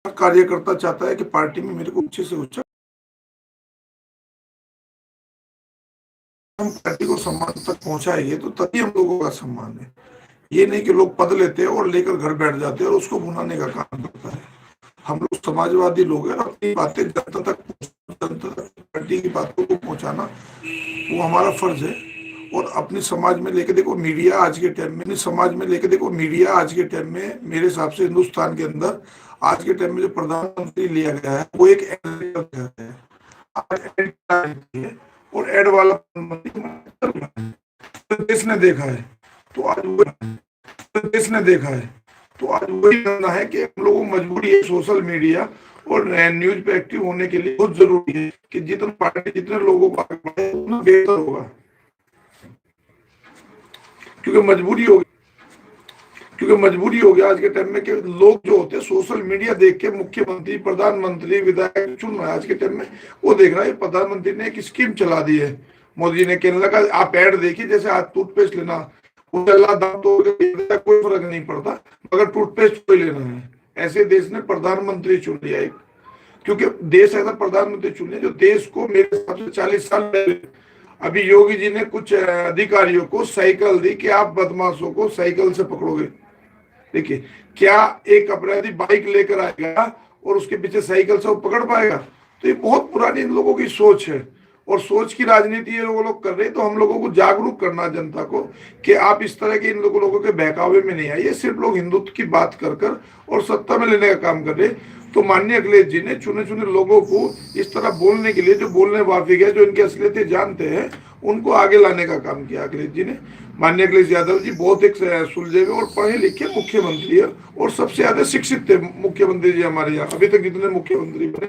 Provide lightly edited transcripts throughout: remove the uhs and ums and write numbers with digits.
कार्यकर्ता चाहता है कि पार्टी में मेरे को ऊंचे से ऊंचा, हम पार्टी को सम्मान तक पहुंचाएंगे तो तभी हम लोगों का सम्मान है। ये नहीं कि लोग पद लेते हैं और लेकर घर बैठ जाते हैं और उसको भुनाने का काम करता है। हम लोग समाजवादी लोग हैं और अपनी बातें जनता तक पार्टी की बातों को पहुंचाना वो हमारा फर्ज है। और अपनी समाज में लेके देखो, मीडिया आज के टाइम में, अपनी समाज में लेके देखो, मीडिया आज के टाइम में मेरे हिसाब से हिंदुस्तान के अंदर आज के टाइम में जो प्रधानमंत्री लिया गया है वो एक है। और एड वाला प्रधानमंत्री देश ने देखा है, तो आज वो देश ने देखा है तो आज वही करना है कि हम लोगों को मजबूरी है सोशल मीडिया और न्यूज पे एक्टिव होने के लिए बहुत जरूरी है कि जितना पार्टी जितने लोगों को आगे बढ़े उतना बेहतर होगा। क्योंकि मजबूरी होगी आज के टाइम में कि लोग जो होते हैं सोशल मीडिया देख के मुख्यमंत्री, प्रधानमंत्री, विधायक चुन रहा है। आज के टाइम में वो देख रहा है प्रधानमंत्री ने एक स्कीम चला दी है, मोदी जी ने, कहने लगा आप ऐड देखिए, जैसे आज टूथपेस्ट लेना, दाम तो कोई फर्क नहीं पड़ता मगर टूथपेस्ट कोई लेना है, ऐसे देश ने प्रधानमंत्री चुन लिया एक। क्योंकि देश ऐसा प्रधानमंत्री चुन लिया जो देश को मेरे हिसाब से 40 साल पहले अभी योगी जी ने कुछ अधिकारियों को साइकिल दी कि आप बदमाशों को साइकिल से पकड़ोगे। देखिए, क्या एक अपराधी बाइक लेकर आएगा और उसके पीछे साइकिल से वो पकड़ पाएगा? तो ये बहुत पुरानी इन लोगों की सोच है और सोच की राजनीति ये लोग कर रहे हैं। तो हम लोगों को जागरूक करना जनता को कि आप इस तरह के इन लोगों के बहकावे में नहीं आइए। सिर्फ लोग हिंदुत्व की बात कर और सत्ता में लेने का काम कर रहे। तो माननीय अखिलेश जी ने चुने चुने लोगों को इस तरह बोलने के लिए, जो बोलने वाफिक है, जो इनकी असलियत जानते हैं, उनको आगे लाने का काम किया अखिलेश जी ने। माननीय अखिलेश यादव जी बहुत एक सुलझे हुए और पढ़े लिखे मुख्यमंत्री है और सबसे ज्यादा शिक्षित थे मुख्यमंत्री जी हमारे यहाँ अभी तक जितने मुख्यमंत्री बने,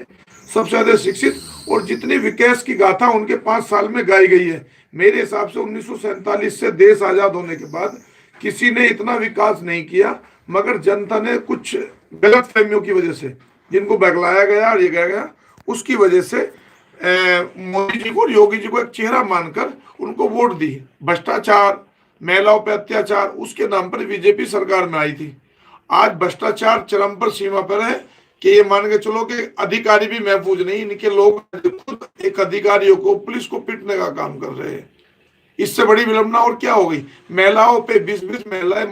सबसे ज्यादा शिक्षित। और जितनी विकास की गाथा उनके 5 साल में गाई गई है, मेरे हिसाब से 1947 से देश आजाद होने के बाद किसी ने इतना विकास नहीं किया। मगर जनता ने कुछ गलत फहमियों की वजह से, जिनको बगलाया गया और ये गया, उसकी वजह से मोदी जी को और योगी जी को एक चेहरा मानकर उनको वोट दी। भ्रष्टाचार, महिलाओं पर अत्याचार, उसके नाम पर बीजेपी सरकार में आई थी। आज भ्रष्टाचार चरम पर सीमा पर है कि ये मान के चलो कि अधिकारी भी महफूज नहीं, इनके लोग खुद एक अधिकारियों को, पुलिस को पीटने का काम कर रहे हैं। इससे बड़ी विडंबना और क्या हो गई? महिलाओं पे 20-20 महिलाएं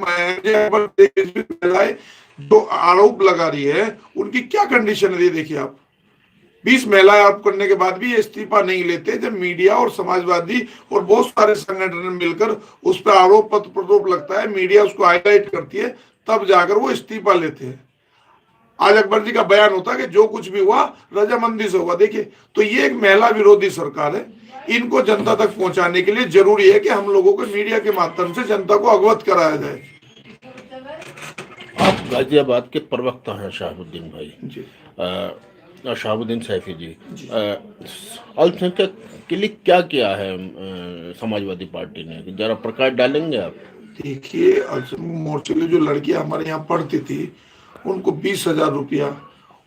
जो आरोप लगा रही है, उनकी क्या कंडीशन है ये देखिए आप। 20 महिलाएं आरोप करने के बाद भी ये इस्तीफा नहीं लेते। जब मीडिया और समाजवादी और बहुत सारे संगठन मिलकर उस पर आरोप पत्र प्ररोप लगता है, मीडिया उसको हाईलाइट करती है, तब जाकर वो इस्तीफा लेते हैं। आज अकबर जी का बयान होता है कि जो कुछ भी हुआ रजामंदी से हुआ। देखिए, तो ये एक महिला विरोधी सरकार है। इनको जनता तक पहुंचाने के लिए जरूरी है कि हम लोगों को मीडिया के माध्यम से जनता को अवगत कराया जाए। आप गाजियाबाद के प्रवक्ता हैं शहाबुद्दीन भाई जी, शहाबुद्दीन सैफी जी। अल्पसंख्यक के लिए क्या किया है समाजवादी पार्टी ने, जरा प्रकाश डालेंगे आप? देखिए, अल्पसंख्यक मोर्चे की जो लड़कियां हमारे यहाँ पढ़ती थी उनको 20,000 रुपया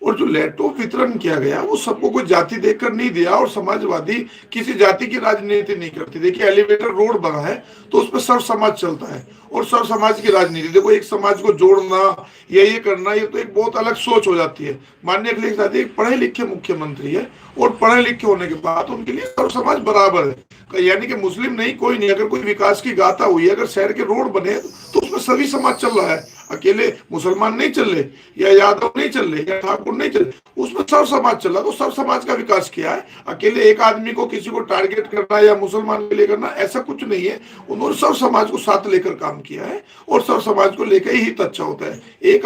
और जो लैपटॉप वितरण किया गया वो सबको कोई जाति देखकर नहीं दिया। और समाजवादी किसी जाति की राजनीति नहीं करती। देखिए, एलिवेटर रोड बना है तो उस पर सर्व समाज चलता है और सर्व समाज की राजनीति। देखो, एक समाज को जोड़ना या ये करना, ये तो एक बहुत अलग सोच हो जाती है। माननीय अखिलेश यादव एक पढ़े लिखे मुख्यमंत्री है और पढ़े लिखे होने के बाद उनके लिए सर्व समाज बराबर है, यानी कि मुस्लिम नहीं, कोई नहीं। अगर कोई विकास की गाथा हुई है, अगर शहर के रोड बने तो उसमें सभी समाज चल रहा है, अकेले मुसलमान नहीं चल रहे या यादव नहीं चल रहे या ठाकुर नहीं चल रहे, उसमें सब समाज चल रहा। तो सब समाज का विकास किया है। अकेले एक आदमी को, किसी को टारगेट करना या मुसलमान के लिए करना, ऐसा कुछ नहीं है। उन्होंने सब समाज को साथ लेकर काम किया है और सब समाज को लेकर ही हित अच्छा होता है। एक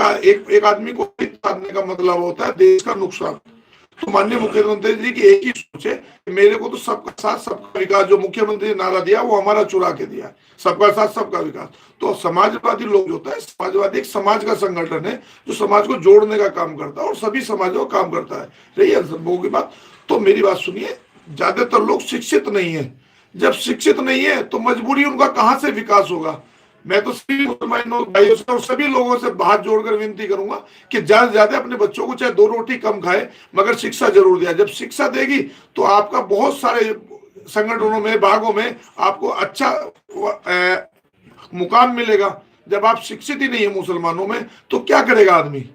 आदमी को हित साधने का मतलब होता है देश का नुकसान। तो माननीय मुख्यमंत्री जी की एक ही सोच है कि मेरे को तो सबका साथ सबका विकास, जो मुख्यमंत्री ने नारा दिया वो हमारा चुरा के दिया, सबका साथ सबका विकास। तो समाजवादी लोग जो होता है, समाजवादी एक समाज का संगठन है जो समाज को जोड़ने का काम करता है और सभी समाजों का काम करता है। रही अल्पसंख्यकों की बात, तो मेरी बात सुनिए, ज्यादातर लोग शिक्षित नहीं है। जब शिक्षित नहीं है तो मजबूरी उनका कहां से विकास होगा? मैं तो सभी मुसलमान भाइयों से और सभी लोगों से हाथ जोड़कर विनती करूंगा कि ज्यादा से ज्यादा अपने बच्चों को चाहे 2 रोटी कम खाए मगर शिक्षा जरूर दिया। जब शिक्षा देगी तो आपका बहुत सारे संगठनों में, भागों में आपको अच्छा मुकाम मिलेगा। जब आप शिक्षित ही नहीं है मुसलमानों में तो क्या करेगा आदमी?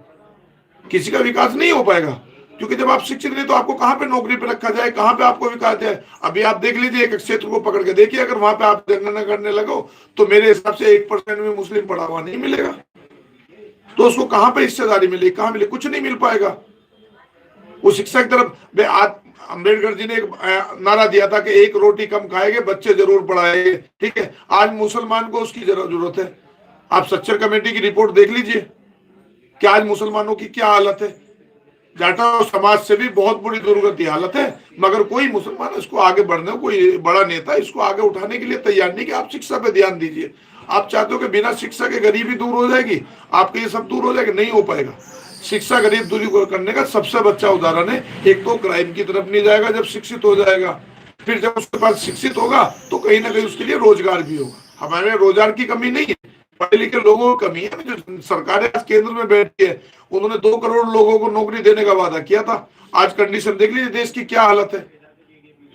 किसी का विकास नहीं हो पाएगा, क्योंकि जब आप शिक्षित नहीं तो आपको कहाँ पे नौकरी पे रखा जाए, कहाँ पे आपको विकास जाए। अभी आप देख लीजिए, एक क्षेत्र को पकड़ के देखिए, अगर वहां पे आप जनगणना करने लगो तो मेरे हिसाब से 1% में मुस्लिम पढ़ा हुआ नहीं मिलेगा, तो उसको कहाँ पे हिस्सेदारी मिलेगी, कहाँ मिले, कुछ नहीं मिल पाएगा। वो शिक्षा की तरफ आज अम्बेडकर जी ने एक नारा दिया था कि एक रोटी कम खाएंगे, बच्चे जरूर पढ़ाएंगे, ठीक है। आज मुसलमान को उसकी जरूरत है। आप सच्चर कमेटी की रिपोर्ट देख लीजिए कि आज मुसलमानों की क्या हालत है। जाटा समाज से भी बहुत बुरी दुर्गति हालत है, मगर कोई मुसलमान इसको आगे बढ़ने, कोई बड़ा नेता इसको आगे उठाने के लिए तैयार नहीं कि आप शिक्षा पे ध्यान दीजिए। आप चाहते हो कि बिना शिक्षा के गरीबी दूर हो जाएगी, आपके ये सब दूर हो जाएगा, नहीं हो पाएगा। शिक्षा गरीब दूरी करने का सबसे अच्छा उदाहरण है। एक तो क्राइम की तरफ नहीं जाएगा जब शिक्षित हो जाएगा, फिर जब उसके पास शिक्षित होगा तो कहीं ना कहीं उसके लिए रोजगार भी होगा। हमारे रोजगार की कमी नहीं है, पढ़े लिखे लोगों की कमी है। जो सरकारें आज केंद्र में बैठी है, उन्होंने 2 करोड़ लोगों को नौकरी देने का वादा किया था। आज कंडीशन देख लीजिए देश की क्या हालत है,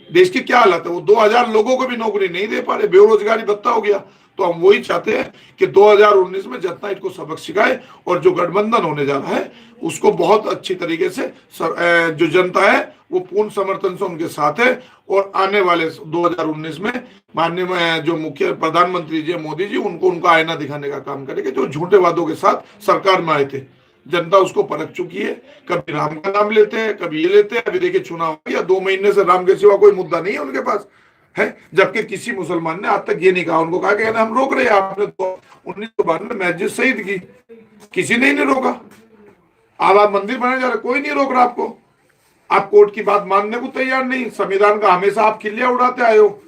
देश की क्या हालत है। वो 2000 लोगों को भी नौकरी नहीं दे पा रहे, बेरोजगारी भत्ता हो गया। तो हम वही चाहते हैं कि 2019 में जनता इनको सबक सिखाए, और जो गठबंधन होने जा रहा है उसको बहुत अच्छी तरीके से जो जनता है वो पूर्ण समर्थन से उनके साथ है। और आने वाले 2019 में माननीय जो मुख्य प्रधानमंत्री जी मोदी जी, उनको उनका आईना दिखाने का काम करेंगे। जो झूठे वादों के साथ सरकार में आए थे, जनता उसको परख चुकी है। कभी राम का नाम लेते हैं, कभी ये लेते हैं। अभी देखिए चुनाव या 2 महीने से राम के सिवा कोई मुद्दा नहीं है उनके पास है, जबकि किसी मुसलमान ने आज तक ये नहीं कहा। उनको कहा कि हम रोक रहे हैं, आपने तो 1992 में मस्जिद शहीद की, किसी ने नहीं रोका। अब आप मंदिर बनाने जा रहे, कोई नहीं रोक रहा आपको। आप कोर्ट की बात मानने को तैयार नहीं, संविधान का हमेशा आप खिल्लियां उड़ाते आए हो।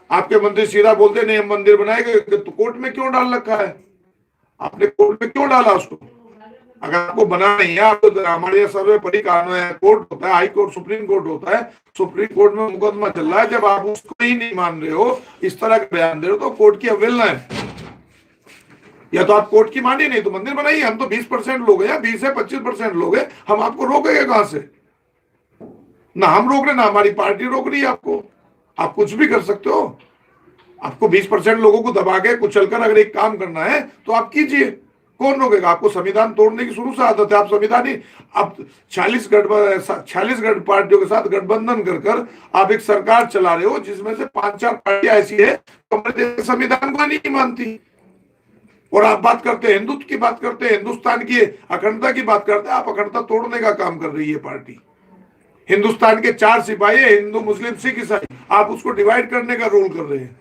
आपके मंत्री सीधा बोलते नहीं हम मंदिर बनाएंगे, तो कोर्ट में क्यों डाल रखा है आपने, कोर्ट में क्यों डाला उसको? अगर आपको बना नहीं है, आपको हमारे सर्वोपरि कानून है, कोर्ट होता है, हाई कोर्ट, सुप्रीम कोर्ट होता है। सुप्रीम कोर्ट में मुकदमा चल रहा है, जब आप उसको ही नहीं मान रहे हो, इस तरह का बयान दे रहे हो, तो कोर्ट की अवहेलना है। या तो आप कोर्ट की मानिए, नहीं तो मंदिर बनाइए। हम तो 20% लोग हैं या 20 से 25% लोग हैं, हम आपको रोकेंगे कहां से? ना हम रोक रहे, ना हमारी पार्टी रोक रही है आपको। आप कुछ भी कर सकते हो। आपको 20% लोगों को दबा के कुचलकर अगर एक काम करना है तो आप कीजिए, कौन रोकेगा आपको? संविधान तोड़ने की शुरू से आदत है। आप संविधान ही अब 46 गठ पार्टियों के साथ गठबंधन कर आप एक सरकार चला रहे हो, जिसमें से 5-4 पार्टियां ऐसी है तो हमारे देश के संविधान को नहीं मानती। और आप बात करते हैं हिंदुत्व की, बात करते हैं हिंदुस्तान की अखंडता की बात करते हैं। आप अखंडता तोड़ने का काम कर रही है पार्टी। हिंदुस्तान के 4 सिपाही है, हिंदू, मुस्लिम, सिख, ईसाई, आप उसको डिवाइड करने का रोल कर रहे हैं।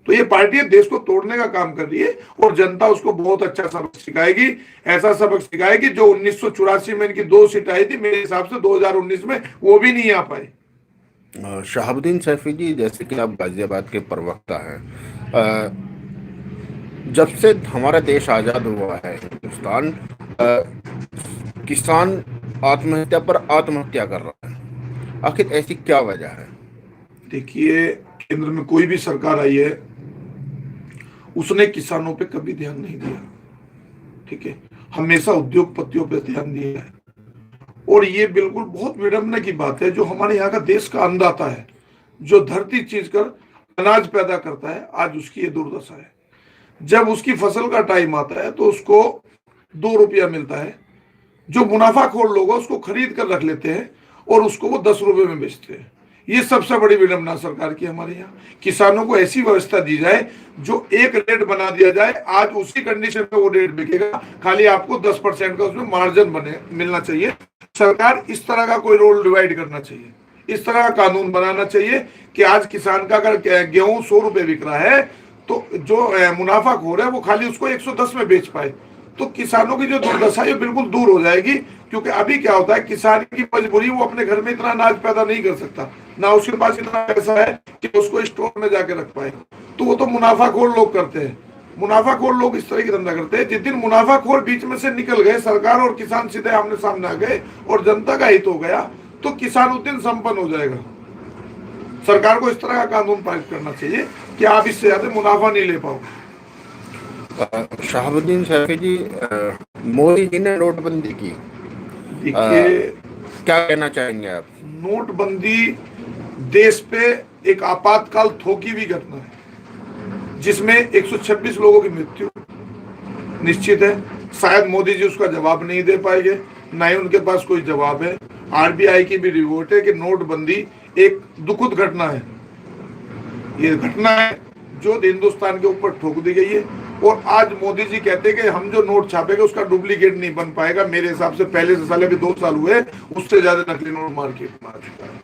तो ये पार्टी देश को तोड़ने का काम कर रही है, और जनता उसको बहुत अच्छा सबक सिखाएगी। ऐसा सबक सिखाएगी जो 1984 में इनकी 2 सीट आई थी, मेरे हिसाब से 2019 में वो भी नहीं आ पाए। शहाबुद्दीन सैफी जी, जैसे कि आप गाजियाबाद के प्रवक्ता हैं, जब से हमारा देश आजाद हुआ है, हिंदुस्तान, किसान आत्महत्या पर आत्महत्या कर रहा है। आखिर ऐसी क्या वजह है? देखिए, केंद्र में कोई भी सरकार आई है, उसने किसानों पे कभी ध्यान नहीं दिया, ठीक है। हमेशा उद्योगपतियों पे ध्यान दिया है। और ये बिल्कुल बहुत विडंबना की बात है, जो हमारे यहाँ का देश का अन्नदाता है, जो धरती चीज कर अनाज पैदा करता है, आज उसकी ये दुर्दशा है। जब उसकी फसल का टाइम आता है तो उसको 2 रुपया मिलता है। जो मुनाफाखोर लोग उसको खरीद कर रख लेते हैं और उसको वो 10 रुपए में बेचते हैं। ये सबसे बड़ी विडंबना सरकार की हमारे यहाँ। किसानों को ऐसी व्यवस्था दी जाए, जो एक रेट बना दिया जाए, आज उसी कंडीशन में वो रेट बिकेगा, खाली आपको 10% का उसमें मार्जिन बने मिलना चाहिए। सरकार इस तरह का कोई रोल डिवाइड करना चाहिए, इस तरह का कानून बनाना चाहिए कि आज किसान का अगर गेहूं 100 रुपए बिक रहा है, तो जो मुनाफाखोर है वो खाली उसको 110 में बेच पाए। तो किसानों की जो दुर्दशा है बिल्कुल दूर हो जाएगी। क्योंकि अभी क्या होता है, किसान की मजबूरी, वो अपने घर में इतना अनाज पैदा नहीं कर सकता, ना उसके पास इतना पैसा है कि उसको स्टोर में जाके रख पाए। तो वो तो मुनाफाखोर लोग करते हैं। मुनाफाखोर लोग इस तरह की धंधा करते हैं। जिस दिन मुनाफाखोर बीच में से निकल गए, सरकार और किसान सीधे आमने सामने आ गए और जनता का हित हो गया, तो किसान उस दिन संपन्न हो जाएगा। सरकार को इस तरह का कानून पारित करना चाहिए कि आप इससे ज्यादा मुनाफा नहीं ले पाओगे। शहाबुद्दीन सैफी जी, मोदी जी ने नोटबंदी की, देखिए, क्या कहना चाहेंगे आप? नोटबंदी देश पे एक आपातकाल थोकी हुई घटना है, जिसमें 126 लोगों की मृत्यु निश्चित है। शायद मोदी जी उसका जवाब नहीं दे पाएंगे, ना ही उनके पास कोई जवाब है। आरबीआई की भी रिपोर्ट है कि नोटबंदी एक दुखद घटना है, ये घटना है जो हिंदुस्तान के ऊपर ठोक दी गई है। और आज मोदी जी कहते हैं कि हम जो नोट छापेंगे उसका डुप्लीकेट नहीं बन पाएगा। मेरे हिसाब से पहले से साल अभी 2 साल हुए, उससे ज्यादा नकली नोट मार्केट में आ चुका है।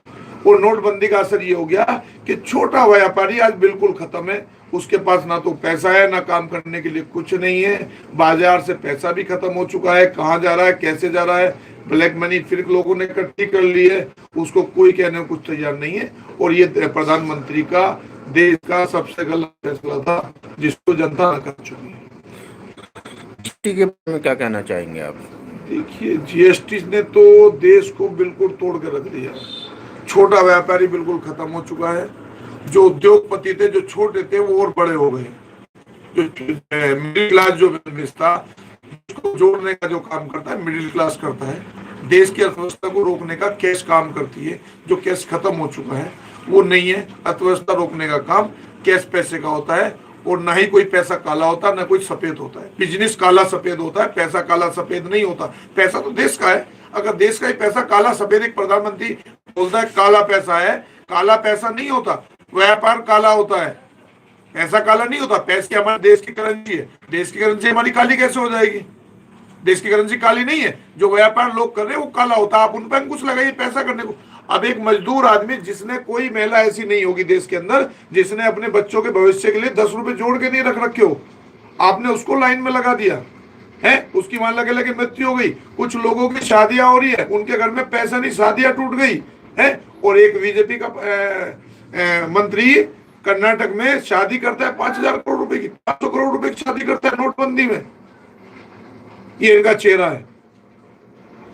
और नोटबंदी का असर ये हो गया कि छोटा व्यापारी आज बिल्कुल खत्म है। उसके पास ना तो पैसा है, ना काम करने के लिए कुछ नहीं है। बाजार से पैसा भी खत्म हो चुका है, कहाँ जा रहा है, कैसे जा रहा है, ब्लैक मनी फिर लोगों ने इकट्ठी कर ली है, उसको कोई कहने को कुछ तैयार नहीं है। और ये प्रधानमंत्री का देश का सबसे गलत फैसला था जिसको जनता ने कर चुकी है। जीएसटी के बारे में क्या कहना चाहेंगे आप? देखिए, जीएसटी ने तो देश को बिल्कुल तोड़ के रख दिया। छोटा व्यापारी बिल्कुल खत्म हो चुका है। जो उद्योगपति थे, जो छोटे थे, वो और बड़े हो गए। जो मिडिल क्लास जो बिजनेस था, उसको जोड़ने का जो काम करता है मिडिल क्लास करता है। देश की अर्थव्यवस्था को रोकने का कैश काम करती है, जो कैश खत्म हो चुका है वो नहीं है। अर्थव्यवस्था रोकने का काम कैश पैसे का होता है, और ना ही कोई पैसा काला होता है, ना कोई सफेद होता है। बिजनेस काला सफेद होता है, पैसा काला सफेद नहीं होता। पैसा तो देश का है। अगर देश का ही पैसा काला सफेद, एक प्रधानमंत्री बोलता है काला पैसा है, काला पैसा नहीं होता। व्यापार काला होता है, पैसा काला नहीं होता। पैसे हमारे देश की करेंसी है, देश की करेंसी हमारी काली कैसे हो जाएगी? देश की करेंसी काली नहीं है। जो व्यापार लोग कर रहे हैं वो काला होता है। आप उन पर अंकुश लगाइए पैसा करने को। अब एक मजदूर आदमी, जिसने, कोई महिला ऐसी नहीं होगी देश के अंदर जिसने अपने बच्चों के भविष्य के लिए 10 रुपए जोड़ के नहीं रख रखे हो, आपने उसको लाइन में लगा दिया है। उसकी मान लगे लगे मृत्यु हो गई। कुछ लोगों की शादियां हो रही है, उनके घर में पैसा नहीं, शादियां टूट गई है। और एक बीजेपी का मंत्री कर्नाटक में शादी करता है 5,000 करोड़ रुपए की, 500 करोड़ रुपए की शादी करता है नोटबंदी में। ये इनका चेहरा है।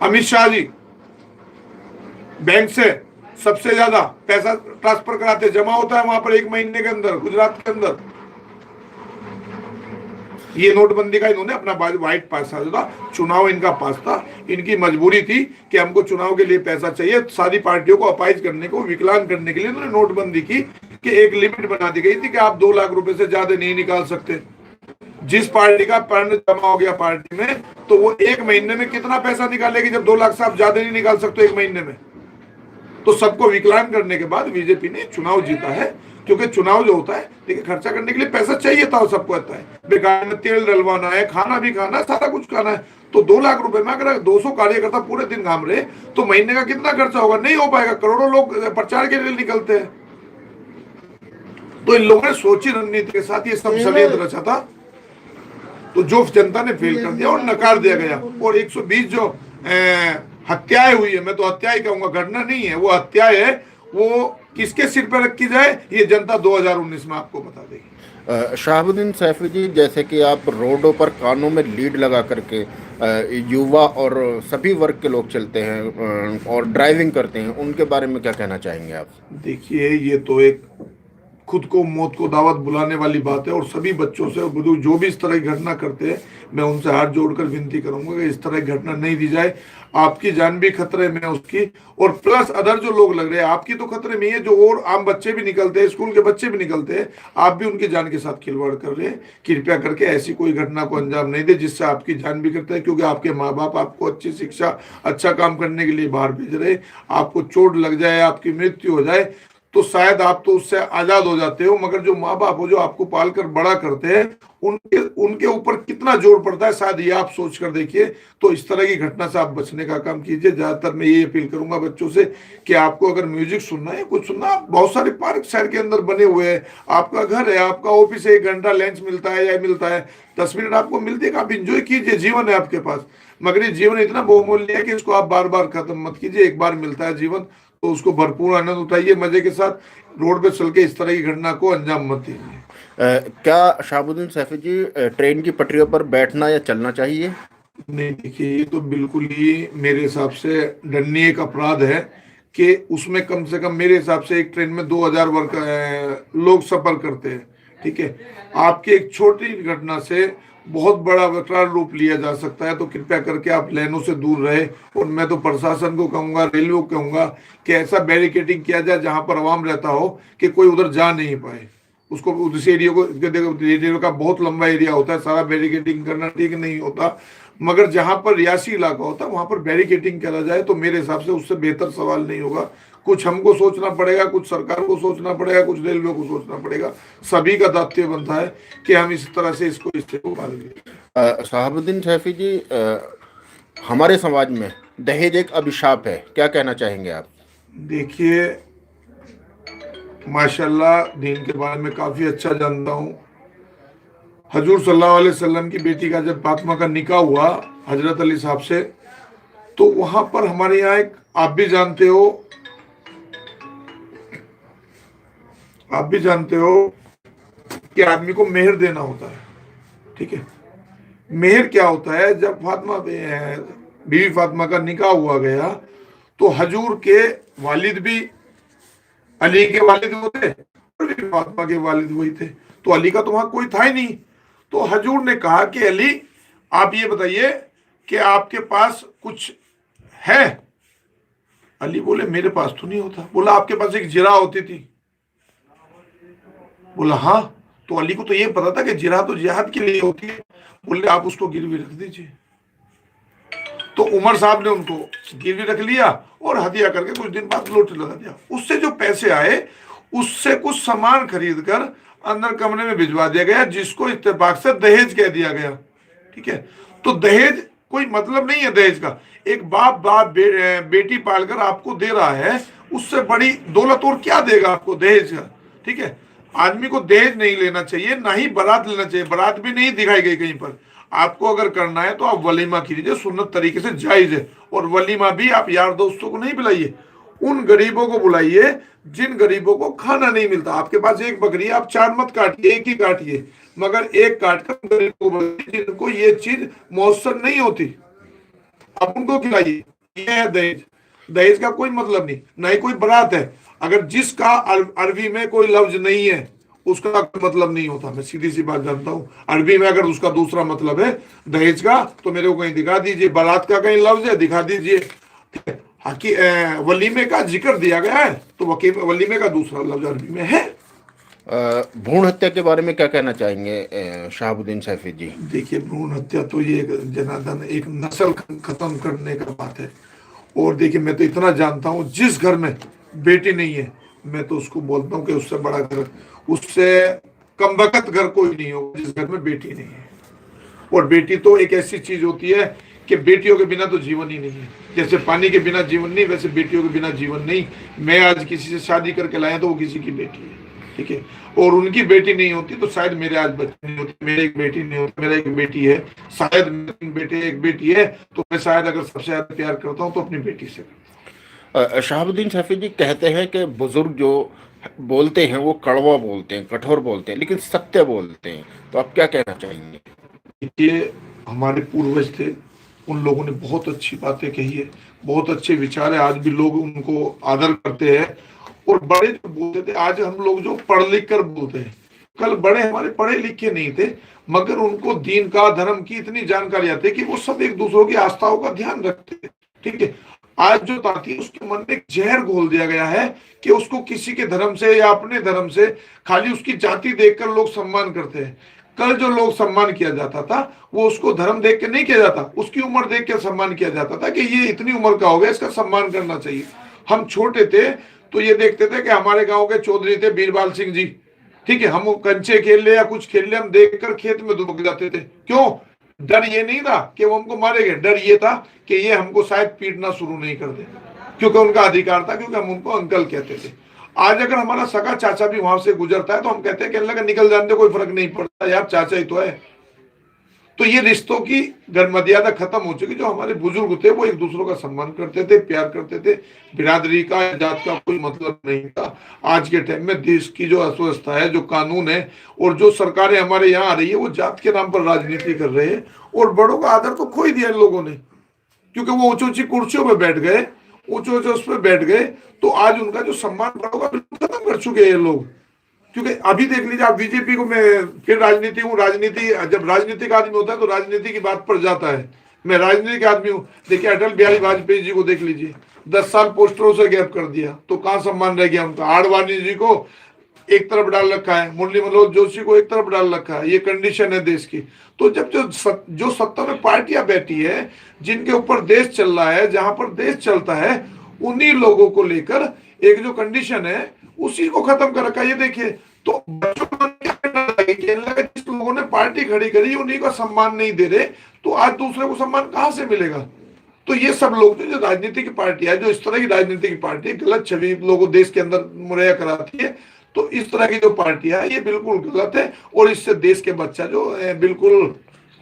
अमित शाह जी बैंक से सबसे ज्यादा पैसा ट्रांसफर कराते, जमा होता है वहां पर 1 महीने के अंदर, गुजरात के अंदर। ये नोटबंदी का इन्होंने अपना वाइट पास था, चुनाव इनका पास था। इनकी मजबूरी थी कि हमको चुनाव के लिए पैसा चाहिए। सारी पार्टियों को अपाइज करने को, विकलांग करने के लिए इन्होंने नोटबंदी की कि एक लिमिट बना दी गई थी कि आप 2 लाख रुपए से ज्यादा नहीं निकाल सकते। जिस पार्टी का फंड जमा हो गया पार्टी में, तो वो 1 महीने में कितना पैसा निकालेगी जब 2 लाख से आप ज्यादा नहीं निकाल सकते 1 महीने में? तो सबको विकलांग करने के बाद बीजेपी ने चुनाव जीता है। क्योंकि चुनाव जो होता है, देखिए, खर्चा करने के लिए पैसा चाहिए था, सबको आता है। बेकार में तेल डलवाना है, खाना भी खाना है, सारा कुछ खाना है। तो 2 लाख रुपए में अगर 200 कार्यकर्ता पूरे दिन घाम रहे तो महीने का कितना खर्चा होगा? नहीं हो पाएगा। करोड़ों लोग प्रचार के लिए निकलते हैं। तो इन लोगों ने सोची रणनीति के साथ ये सब षड्यंत्र रचा था, तो जो जनता ने फेल कर दिया और नकार दिया गया। और 120 जो हत्याएं हुई है, मैं तो हत्या ही कहूंगा, घटना नहीं है, वो हत्या है। वो किसके सिर पर रखी जाए, ये जनता 2019 में आपको बता देगी। शहाबुद्दीन सैफी जी, जैसे कि आप रोडों पर कानों में लीड लगा करके युवा और सभी वर्ग के लोग चलते हैं और ड्राइविंग करते हैं, उनके बारे में क्या कहना चाहेंगे आप? देखिए, ये तो एक खुद को मौत को दावत बुलाने वाली बात है। और सभी बच्चों से बुजुर्ग जो भी इस तरह की घटना करते हैं, मैं उनसे हाथ जोड़कर विनती करूंगा कि इस तरह की घटना नहीं दी जाए। आपकी जान भी खतरे में है उसकी, और प्लस अदर जो लोग लग रहे हैं, आपकी तो खतरे में है, जो और आम बच्चे भी निकलते हैं, स्कूल के बच्चे भी निकलते हैं, आप भी उनकी जान के साथ खिलवाड़ कर रहे हैं। कृपया करके ऐसी कोई घटना को अंजाम नहीं दे जिससे आपकी जान भी करते हैं। क्योंकि आपके माँ बाप आपको अच्छी शिक्षा, अच्छा काम करने के लिए बाहर भेज रहे, आपको चोट लग जाए, आपकी मृत्यु हो जाए, तो शायद आप तो उससे आजाद हो जाते हो। मगर जो माँ बाप हो, जो आपको पालकर बड़ा करते हैं, उनके ऊपर कितना जोर पड़ता है, शायद ये आप सोच कर देखिए। तो इस तरह की घटना से आप बचने का काम कीजिए। ज्यादातर मैं ये अपील करूंगा बच्चों से कि आपको अगर म्यूजिक सुनना है, कुछ सुनना, बहुत सारे पार्क शहर के अंदर बने हुए हैं। आपका घर है, आपका ऑफिस है, 1 घंटा लंच मिलता है या मिलता है, 10 मिनट आपको मिलते हैं, आप इंजॉय कीजिए। जीवन है आपके पास, मगर ये जीवन इतना बहुमूल्य है कि इसको आप बार बार खत्म मत कीजिए। एक बार मिलता है जीवन, तो उसको भरपूर आनंद उठाइए मजे के साथ। रोड पे चल के इस तरह की घटना को अंजाम मत दीजिए। क्या शहाबुद्दीन सैफी जी, ट्रेन की पटरियों पर बैठना या चलना चाहिए? नहीं, देखिए, ये तो बिल्कुल ही मेरे हिसाब से दंडनीय एक अपराध है कि उसमें कम से कम मेरे हिसाब से एक ट्रेन में 2000 लोग सफर करते हैं। ठीक है, आपकी एक छोटी घटना से बहुत बड़ा विकराल रूप लिया जा सकता है। तो कृपया करके आप लाइनों से दूर रहे। और मैं तो प्रशासन को कहूंगा, रेलवे को कहूंगा कि ऐसा बैरिकेडिंग किया जाए जहां पर आवाम रहता हो कि कोई उधर जा नहीं पाए। उसको उस एरिया को, देखो, एरिया का बहुत लंबा एरिया होता है, सारा बैरिकेडिंग करना ठीक नहीं होता। मगर जहां पर रियासी इलाका होता है वहां पर बैरिकेडिंग करा जाए तो मेरे हिसाब से उससे बेहतर सवाल नहीं होगा। कुछ हमको सोचना पड़ेगा, कुछ सरकार को सोचना पड़ेगा, कुछ रेलवे को सोचना पड़ेगा। सभी का दायित्व बनता है कि हम इस तरह से इससे को पार करें। शहाबुद्दीन सैफी जी, हमारे समाज में दहेज एक अभिशाप है, क्या कहना चाहेंगे आप? देखिए, माशाल्लाह दीन के बारे में काफी अच्छा जानता हूँ। हजूर सल्लल्लाहु अलैहि वसल्लम की बेटी का जब फातिमा का निकाह हुआ हजरत अली साहब से, तो वहां पर हमारे यहाँ एक, आप भी जानते हो कि आदमी को मेहर देना होता है। ठीक है, मेहर क्या होता है? जब बीवी फातिमा का निकाह हुआ गया तो हजूर के वालिद भी अली के वालिद वो थे और बीवी फातिमा के वालिद वही थे, तो अली का तो वहां कोई था ही नहीं। तो हजूर ने कहा कि अली, आप ये बताइए कि आपके पास कुछ है? अली बोले मेरे पास तो नहीं होता। बोला आपके पास एक जिरा होती थी? बोला हाँ। तो अली को तो ये पता था कि जिरा तो जिहाद के लिए होती है। बोले आप उसको गिरवी रख दीजिए। तो उमर साहब ने उनको गिरवी रख लिया और हदिया करके कुछ दिन बाद लौट लगा दिया। उससे जो पैसे आए उससे कुछ सामान खरीद कर अंदर कमरे में भिजवा दिया गया, जिसको इत्तेफाक से दहेज कह दिया गया। ठीक है, तो दहेज कोई मतलब नहीं है दहेज का। एक बाप बेटी पालकर आपको दे रहा है, उससे बड़ी दौलत और क्या देगा आपको दहेज का। ठीक है, आदमी को दहेज नहीं लेना चाहिए, ना ही बारात लेना चाहिए। बारात भी नहीं दिखाई गई कहीं पर। आपको अगर करना है तो आप वलीमा कीजिए, सुन्नत तरीके से जायज है। और वलीमा भी आप यार दोस्तों को नहीं बुलाइए, उन गरीबों को बुलाइए जिन गरीबों को खाना नहीं मिलता। आपके पास एक बकरी है, आप 4 मत काटिए, एक ही काटिए, मगर एक काट कर गरीबों को बुलाइए जिनको ये चीज मौसर नहीं होती, आप उनको खिलाइए। ये है दहेज। दहेज का कोई मतलब नहीं, ना ही कोई बारात है। अगर जिसका अरबी में कोई लफ्ज नहीं है उसका कोई मतलब नहीं होता। मैं सीधी सी बात जानता हूँ, अरबी में अगर उसका दूसरा मतलब है दहेज का तो मेरे को कहीं दिखा दीजिए। बारात का कहीं लफ्ज है, दिखा दीजिए। हाकि वलीमे का जिक्र दिया गया है तो वलीमे का दूसरा लफ्ज अरबी में है। भ्रूण हत्या के बारे में क्या कहना चाहेंगे शहाबुद्दीन सैफी जी? देखिए, भ्रूण हत्या तो ये जनार्दन एक नस्ल खत्म करने का बात है। और देखिए, मैं तो इतना जानता हूँ, जिस घर में बेटी नहीं है मैं तो उसको बोलता हूँ कि उससे बड़ा घर, उससे कमबख्त घर कोई नहीं होगा जिस घर में बेटी नहीं है। और बेटी तो एक ऐसी चीज होती है कि बेटियों के बिना तो जीवन ही नहीं है। जैसे पानी के बिना जीवन नहीं, वैसे बेटियों के बिना जीवन नहीं। मैं आज किसी से शादी करके लाया तो वो किसी की बेटी है। ठीक है, और उनकी बेटी नहीं होती तो शायद मेरे आज बच्चे नहीं होते, मेरे एक बेटी नहीं होती, मेरा एक बेटी है। शायद मेरे बेटे एक बेटी है, तो मैं शायद अगर सबसे ज्यादा प्यार करता हूँ तो अपनी बेटी से करता हूँ। शहाबुद्दीन सैफी जी कहते हैं कि बुजुर्ग जो बोलते हैं वो कड़वा बोलते हैं, कठोर बोलते हैं, लेकिन सत्य बोलते हैं, तो आप क्या कहना चाहेंगे? ये हमारे पूर्वज थे, उन लोगों ने बहुत अच्छी बातें कही है, बहुत अच्छे विचार है, आज भी लोग उनको आदर करते हैं। और बड़े जो बोलते थे, आज हम लोग जो पढ़ लिख कर बोलते हैं, कल बड़े हमारे पढ़े लिखे नहीं थे, मगर उनको दीन का, धर्म की इतनी जानकारी आती है कि वो सब एक दूसरों की आस्थाओं का ध्यान रखते थे। ठीक है, आज जो ताती उसके मन में एक जहर घोल दिया गया है कि उसको किसी के धर्म से या अपने धर्म से खाली उसकी जाति देखकर लोग सम्मान करते हैं। कल जो लोग सम्मान किया जाता था वो उसको धर्म देख के नहीं किया जाता, उसकी उम्र देख के सम्मान किया जाता था कि ये इतनी उम्र का हो गया, इसका सम्मान करना चाहिए। हम छोटे थे तो ये देखते थे कि हमारे गांव के चौधरी थे बीरबाल सिंह जी, ठीक है, हम कंचे खेल ले या कुछ खेल ले, हम देखकर खेत में दुबक जाते थे। क्यों? डर ये नहीं था कि वो हमको मारेंगे, डर ये था कि ये हमको शायद पीटना शुरू नहीं कर दे, क्योंकि उनका अधिकार था, क्योंकि हम उनको अंकल कहते थे। आज अगर हमारा सगा चाचा भी वहां से गुजरता है तो हम कहते हैं कि अल्लाह का निकल जाने दे, कोई फर्क नहीं पड़ता यार, चाचा ही तो है। तो ये रिश्तों की मर्यादा खत्म हो चुकी। जो हमारे बुजुर्ग थे वो एक दूसरों का सम्मान करते थे, प्यार करते थे, बिरादरी का, जात का कोई मतलब नहीं था। आज के टाइम में देश की जो अर्थव्यवस्था है, जो कानून है और जो सरकारें हमारे यहाँ आ रही है, वो जात के नाम पर राजनीति कर रहे हैं। और बड़ों का आदर तो खो ही दिया इन लोगों ने, क्योंकि वो ऊंची ऊंची कुर्सियों पर बैठ गए, ऊंचे ऊंचे उस पर बैठ गए, तो आज उनका जो सम्मान बड़ों का खत्म कर चुके हैं लोग। क्योंकि अभी देख लीजिए आप, बीजेपी को, मैं फिर राजनीति हूँ, राजनीति, जब राजनीतिक आदमी होता है तो राजनीति की बात पर जाता है। मैं राजनीतिक आदमी हूँ। देखिए अटल बिहारी वाजपेयी जी को देख लीजिए, 10 साल पोस्टरों से गैप कर दिया, तो कहाँ सम्मान रह गया उनका। आडवाणी जी को एक तरफ डाल रखा है, मुरली मनोहर जोशी को एक तरफ डाल रखा है। ये कंडीशन है देश की। तो जब जो सत्ता में पार्टियां बैठी है, जिनके ऊपर देश चल रहा है, जहां पर देश चलता है, उन्हीं लोगों को लेकर एक जो कंडीशन है उसी को खत्म कर रखा है। ये देखिए, तो बच्चों को क्या करना चाहिए? कहने लगा जिस लोगों ने पार्टी खड़ी करी उन्हीं का सम्मान नहीं दे रहे, तो आज दूसरे को सम्मान कहां से मिलेगा? तो ये सब लोग जो राजनीति की पार्टी है, जो इस तरह की राजनीति की पार्टी है, गलत छवि लोगों देश के अंदर मुहैया कराती है, तो इस तरह की जो पार्टियां है ये बिल्कुल गलत है। और इससे देश के बच्चा जो है बिल्कुल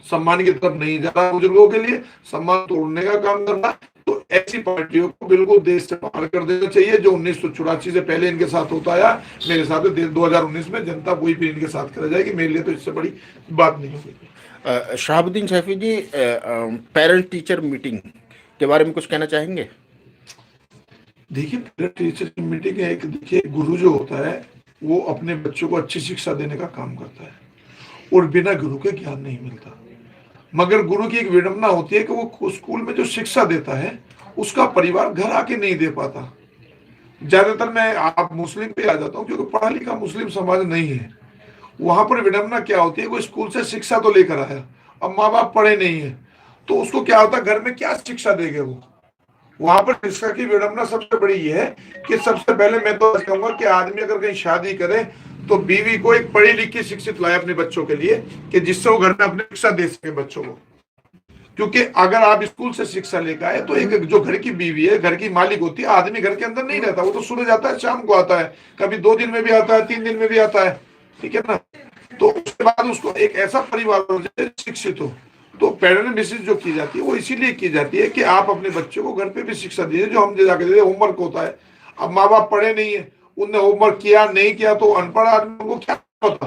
सम्मान की तरफ नहीं जा रहा, बुजुर्गों के लिए सम्मान तोड़ने का काम कर रहा है। तो ऐसी पार्टियों को बिल्कुल देश से बाहर कर देना चाहिए। जो 1984 से पहले इनके साथ होता आया, मेरे साथ 2019 में जनता कोई भी इनके साथ कर जाएगी। मेरे लिए तो इससे बड़ी बात नहीं होगी। शहाबुद्दीन सैफी जी, पेरेंट टीचर मीटिंग के बारे में कुछ कहना चाहेंगे? देखिए, पेरेंट टीचर की मीटिंग है एक, देखिए गुरु जो होता है वो अपने बच्चों को अच्छी शिक्षा देने का काम करता है, और बिना गुरु के ज्ञान नहीं मिलता। मगर गुरु की एक विडंबना होती है कि वो स्कूल में जो शिक्षा देता है उसका परिवार घर आके नहीं दे पाता। ज्यादातर मैं आप मुस्लिम पे आ जाता हूँ, क्योंकि पढ़ा लिखा मुस्लिम समाज नहीं है। वहां पर विडंबना क्या होती है, कोई स्कूल से शिक्षा तो लेकर आया, अब माँ बाप पढ़े नहीं है, तो उसको क्या होता है, घर में क्या शिक्षा देंगे वो? वहां पर शिक्षा की विडंबना सबसे बड़ी ये है कि सबसे पहले मैं तो कहूंगा कि आदमी अगर कहीं शादी करे तो बीवी को एक पढ़ी लिखी शिक्षित लाए अपने बच्चों के लिए, कि जिससे वो घर में अपनी शिक्षा दे सके बच्चों को। क्योंकि अगर आप स्कूल से शिक्षा लेकर आए तो एक जो घर की बीवी है, घर की मालिक होती है, आदमी घर के अंदर नहीं रहता, वो तो सुबह जाता है शाम को आता है, कभी 2 दिन में भी आता है, 3 दिन में भी आता है, ठीक है ना। तो उसके बाद उसको एक ऐसा परिवार हो जाए शिक्षित हो। तो पेरेंट विजिट जो की जाती है वो इसीलिए की जाती है कि आप अपने बच्चों को घर पे भी शिक्षा दीजिए, जो हम जाके देते होमवर्क होता है। अब माँ बाप पढ़े नहीं है, उनने होमवर्क किया नहीं किया तो अनपढ़ आदमी को क्या पता।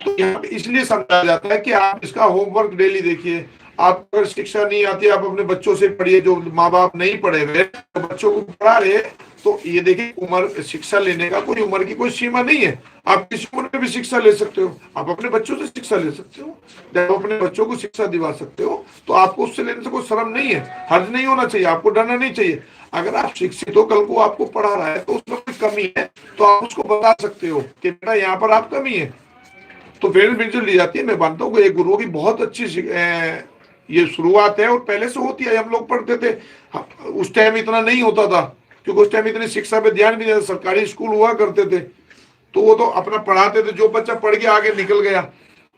तो यहाँ पे इसलिए समझाया जाता है कि आप इसका होमवर्क डेली देखिए। आप अगर शिक्षा नहीं आती, आप अपने बच्चों से पढ़िए। जो माँ बाप नहीं पढ़े हुए तो बच्चों को पढ़ा रहे, तो ये देखिए उम्र, शिक्षा लेने का कोई उम्र की कोई सीमा नहीं है। आप किसी उम्र में भी शिक्षा ले सकते हो, आप अपने बच्चों से शिक्षा ले सकते हो। जब अपने बच्चों को शिक्षा दिवा सकते हो तो आपको उससे लेने से कोई शर्म नहीं है, हर्ज नहीं होना चाहिए, आपको डरना नहीं चाहिए। अगर आप शिक्षित हो, कल को आपको पढ़ा रहा है तो उसमें कोई कमी है तो आप उसको बता सकते हो कि बेटा यहाँ पर आप कमी है। तो पेरेंट मीटिंग ली जाती है। मैं मानता हूँ कि एक गुरुओं की बहुत अच्छी ये शुरुआत है, और पहले से होती है। हम लोग पढ़ते थे, उस टाइम इतना नहीं होता था, क्योंकि उस टाइम इतनी शिक्षा पे ध्यान भी नहीं था, सरकारी स्कूल हुआ करते थे, तो वो तो अपना पढ़ाते थे, जो बच्चा पढ़ के आगे निकल गया।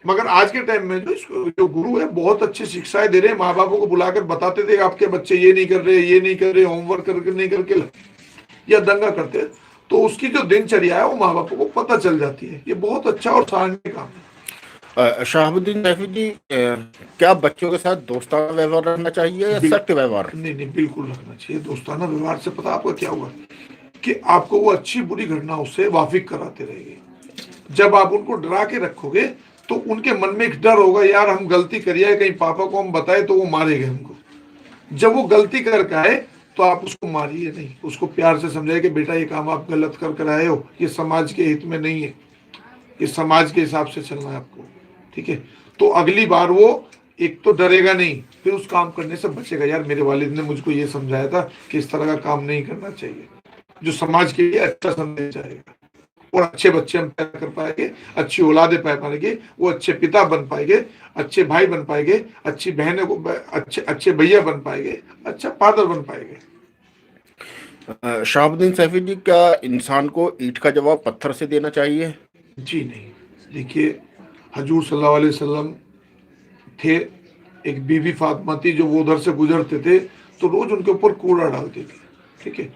मगर आज के टाइम में जो गुरु है बहुत अच्छी शिक्षाएं दे रहे हैं। माँ बापों को बुलाकर बताते थे आपके बच्चे ये नहीं कर रहे, ये नहीं कर रहे, होमवर्क करके नहीं करके या दंगा करते, तो उसकी जो दिनचर्या है वो माँ बापों को पता चल जाती है। ये बहुत अच्छा और सराहनीय काम है। शहाबुद्दीन सैफी जी, क्या बच्चों के साथ दोस्ताना व्यवहार रखना चाहिए या सख्त व्यवहार? नहीं, बिल्कुल रखना चाहिए। दोस्ताना व्यवहार से पता आपका क्या होगा कि आपको वो अच्छी बुरी घटनाओं से वाकिफ कराते रहेंगे। जब आप उनको डरा के रखोगे तो उनके मन में एक डर होगा, यार हम गलती करिए, कहीं पापा को हम बताए तो वो मारेंगे हमको। जब वो गलती करके आए तो आप उसको मारिए नहीं, उसको प्यार से समझाइए कि बेटा ये काम आप गलत कर आए हो, ये समाज के हित में नहीं है, ये समाज के हिसाब से चलना है आपको, ठीक है। तो अगली बार वो एक तो डरेगा नहीं, फिर उस काम करने से बचेगा। यार मेरे वालिद ने मुझको ये समझाया था कि इस तरह का काम नहीं करना चाहिए, जो समाज के लिए अच्छा संदेश जाएगा। और अच्छे बच्चे हम पैदा कर पाएंगे, अच्छी औलादे पैदा पाएंगे, वो अच्छे पिता बन पाएंगे, अच्छे भाई बन पाएंगे, अच्छी बहनों को अच्छे भैया बन पाएंगे, अच्छा फादर बन पाएंगे। शहाबुद्दीन सैफी जी, क्या इंसान को ईंट का जवाब पत्थर से देना चाहिए? जी नहीं। देखिए, हजूर सल्लल्लाहु अलैहि वसल्लम थे, एक बीवी फातिमा थी, जो वो उधर से गुजरते थे तो रोज उनके ऊपर कूड़ा डालती थी, ठीक है।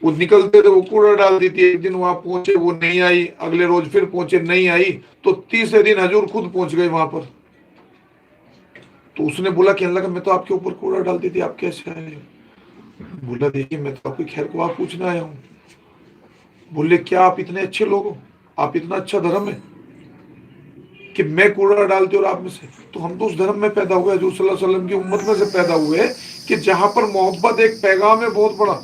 वो निकलते थे, वो कूड़ा डालती थी। एक दिन वहां पहुंचे, वो नहीं आई, अगले रोज फिर पहुंचे, नहीं आई, तो तीसरे दिन हजूर खुद पहुंच गए वहां पर। तो उसने बोला कि अल्लाह का, मैं तो आपके ऊपर कूड़ा डालती थी, आप कैसे आए? बोला देखिए मैं तो आपकी खैर को आप पूछने आया हूँ। बोले क्या आप इतने अच्छे लोग हो, आप इतना अच्छा धर्म है कि मैं कूड़ा डालती और आप में से? तो हम तो उस धर्म में पैदा हुए, हजूर सल्लल्लाहु अलैहि वसल्लम की उम्मत में से पैदा हुए कि जहां पर मोहब्बत एक पैगाम है बहुत बड़ा।